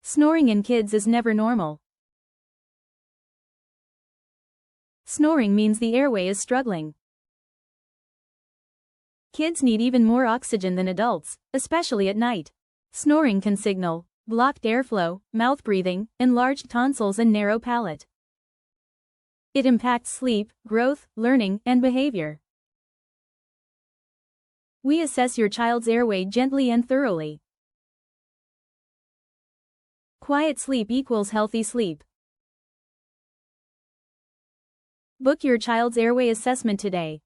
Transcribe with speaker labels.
Speaker 1: Snoring in kids is never normal. Snoring means the airway is struggling. Kids need even more oxygen than adults, especially at night. Snoring can signal blocked airflow, mouth breathing, enlarged tonsils and narrow palate. It impacts sleep, growth, learning, and behavior. We assess your child's airway gently and thoroughly. Quiet sleep equals healthy sleep. Book your child's airway assessment today.